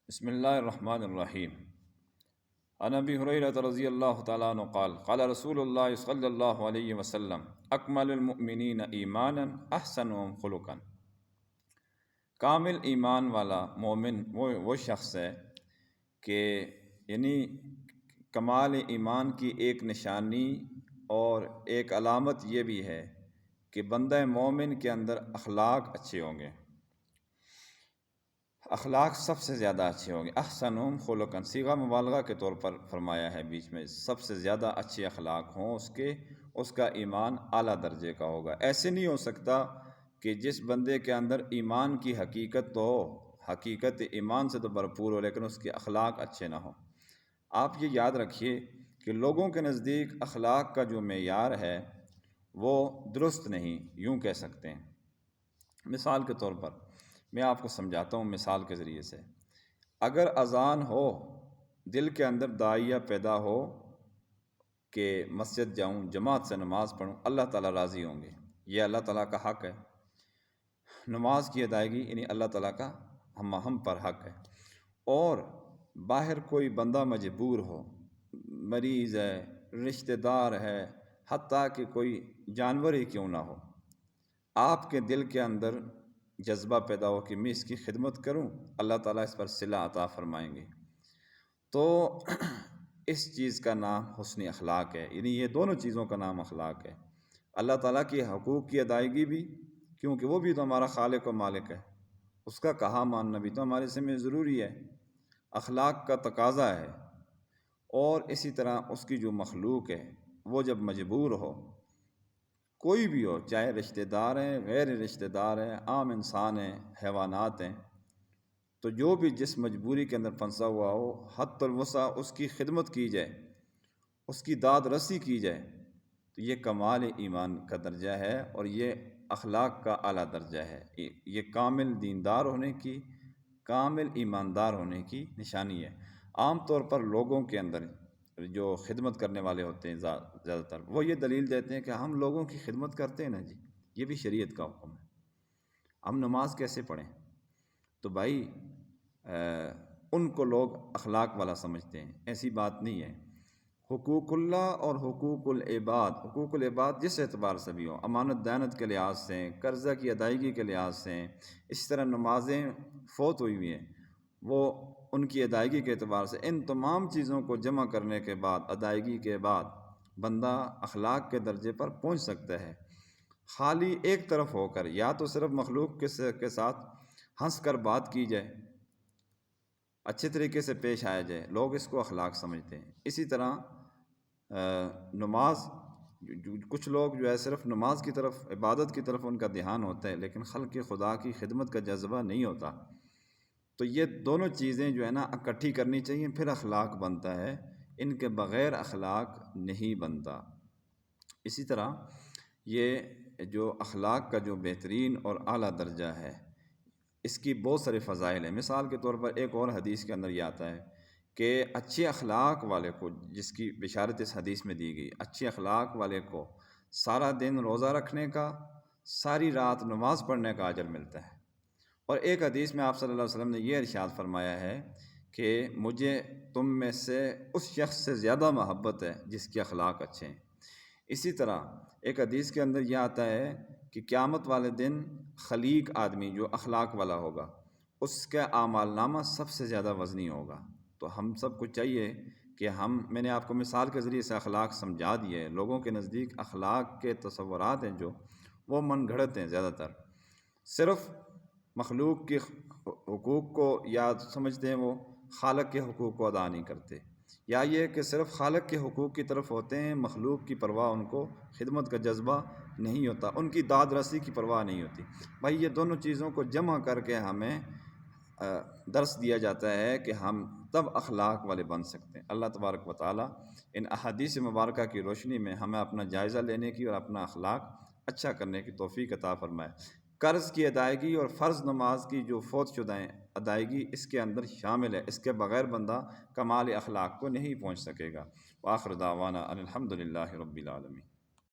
بسم اللہ الرحمن الرحیم۔ عن ابی ہریرہ رضی اللہ تعالیٰ عنہ قال قال رسول اللہ صلی اللہ علیہ وسلم اکمل المؤمنین ایمانا احسنهم خلقا۔ کامل ایمان والا مومن وہ شخص ہے کہ یعنی کمال ایمان کی ایک نشانی اور ایک علامت یہ بھی ہے کہ بندہ مومن کے اندر اخلاق اچھے ہوں گے، اخلاق سب سے زیادہ اچھے ہوں گے۔ احسنهم خلقا صیغہ مبالغہ کے طور پر فرمایا ہے، بیچ میں سب سے زیادہ اچھے اخلاق ہوں اس کا ایمان اعلیٰ درجے کا ہوگا۔ ایسے نہیں ہو سکتا کہ جس بندے کے اندر ایمان کی حقیقت تو ہو، حقیقت ایمان سے تو بھرپور ہو، لیکن اس کے اخلاق اچھے نہ ہوں۔ آپ یہ یاد رکھیے کہ لوگوں کے نزدیک اخلاق کا جو معیار ہے وہ درست نہیں، یوں کہہ سکتے ہیں۔ مثال کے طور پر میں آپ کو سمجھاتا ہوں مثال کے ذریعے سے۔ اگر اذان ہو، دل کے اندر داعیہ پیدا ہو کہ مسجد جاؤں، جماعت سے نماز پڑھوں، اللہ تعالیٰ راضی ہوں گے، یہ اللہ تعالیٰ کا حق ہے۔ نماز کی ادائیگی یعنی اللہ تعالیٰ کا ہم پر حق ہے۔ اور باہر کوئی بندہ مجبور ہو، مریض ہے، رشتہ دار ہے، حتیٰ کہ کوئی جانور ہی کیوں نہ ہو، آپ کے دل کے اندر جذبہ پیدا ہو کہ میں اس کی خدمت کروں، اللہ تعالیٰ اس پر صلہ عطا فرمائیں گے، تو اس چیز کا نام حسن اخلاق ہے۔ یعنی یہ دونوں چیزوں کا نام اخلاق ہے۔ اللہ تعالیٰ کی حقوق کی ادائیگی بھی، کیونکہ وہ بھی تو ہمارا خالق و مالک ہے، اس کا کہا ماننا بھی تو ہمارے ذمہ ضروری ہے، اخلاق کا تقاضا ہے۔ اور اسی طرح اس کی جو مخلوق ہے وہ جب مجبور ہو، کوئی بھی ہو، چاہے رشتہ دار ہیں، غیر رشتہ دار ہیں، عام انسان ہیں، حیوانات ہیں، تو جو بھی جس مجبوری کے اندر پھنسا ہوا ہو، حد الوسع اس کی خدمت کی جائے، اس کی داد رسی کی جائے، تو یہ کمال ایمان کا درجہ ہے اور یہ اخلاق کا اعلیٰ درجہ ہے۔ یہ کامل دیندار ہونے کی، کامل ایماندار ہونے کی نشانی ہے۔ عام طور پر لوگوں کے اندر جو خدمت کرنے والے ہوتے ہیں زیادہ تر، وہ یہ دلیل دیتے ہیں کہ ہم لوگوں کی خدمت کرتے ہیں نا جی، یہ بھی شریعت کا حکم ہے، ہم نماز کیسے پڑھیں؟ تو بھائی ان کو لوگ اخلاق والا سمجھتے ہیں، ایسی بات نہیں ہے۔ حقوق اللہ اور حقوق العباد، حقوق العباد جس اعتبار سے بھی ہو، امانت دیانت کے لحاظ سے، قرضہ کی ادائیگی کے لحاظ سے، اس طرح نمازیں فوت ہوئی ہوئی ہیں وہ ان کی ادائیگی کے اعتبار سے، ان تمام چیزوں کو جمع کرنے کے بعد، ادائیگی کے بعد بندہ اخلاق کے درجے پر پہنچ سکتا ہے۔ خالی ایک طرف ہو کر، یا تو صرف مخلوق کے ساتھ ہنس کر بات کی جائے، اچھے طریقے سے پیش آیا جائے، لوگ اس کو اخلاق سمجھتے ہیں۔ اسی طرح نماز، کچھ لوگ جو ہے صرف نماز کی طرف، عبادت کی طرف ان کا دھیان ہوتا ہے، لیکن خلق خدا کی خدمت کا جذبہ نہیں ہوتا۔ تو یہ دونوں چیزیں جو ہے نا اکٹھی کرنی چاہیے، پھر اخلاق بنتا ہے، ان کے بغیر اخلاق نہیں بنتا۔ اسی طرح یہ جو اخلاق کا جو بہترین اور اعلیٰ درجہ ہے، اس کی بہت سارے فضائل ہیں۔ مثال کے طور پر ایک اور حدیث کے اندر یہ آتا ہے کہ اچھے اخلاق والے کو، جس کی بشارت اس حدیث میں دی گئی، اچھے اخلاق والے کو سارا دن روزہ رکھنے کا، ساری رات نماز پڑھنے کا اجر ملتا ہے۔ اور ایک حدیث میں آپ صلی اللہ علیہ وسلم نے یہ ارشاد فرمایا ہے کہ مجھے تم میں سے اس شخص سے زیادہ محبت ہے جس کے اخلاق اچھے ہیں۔ اسی طرح ایک حدیث کے اندر یہ آتا ہے کہ قیامت والے دن خلیق آدمی جو اخلاق والا ہوگا، اس کا اعمال نامہ سب سے زیادہ وزنی ہوگا۔ تو ہم سب کو چاہیے کہ میں نے آپ کو مثال کے ذریعے سے اخلاق سمجھا دیے۔ لوگوں کے نزدیک اخلاق کے تصورات ہیں جو وہ من گھڑت ہیں، زیادہ تر صرف مخلوق کے حقوق کو یاد سمجھتے ہیں، وہ خالق کے حقوق کو ادا نہیں کرتے، یا یہ کہ صرف خالق کے حقوق کی طرف ہوتے ہیں، مخلوق کی پرواہ، ان کو خدمت کا جذبہ نہیں ہوتا، ان کی داد رسی کی پرواہ نہیں ہوتی۔ بھائی یہ دونوں چیزوں کو جمع کر کے ہمیں درس دیا جاتا ہے کہ ہم تب اخلاق والے بن سکتے ہیں۔ اللہ تبارک و تعالی ان احادیث مبارکہ کی روشنی میں ہمیں اپنا جائزہ لینے کی اور اپنا اخلاق اچھا کرنے کی توفیق عطا فرمائے۔ قرض کی ادائیگی اور فرض نماز کی جو فوت شدہ ادائیگی اس کے اندر شامل ہے، اس کے بغیر بندہ کمال اخلاق کو نہیں پہنچ سکے گا۔ وآخر دعوانا ان الحمد للہ رب العالمین۔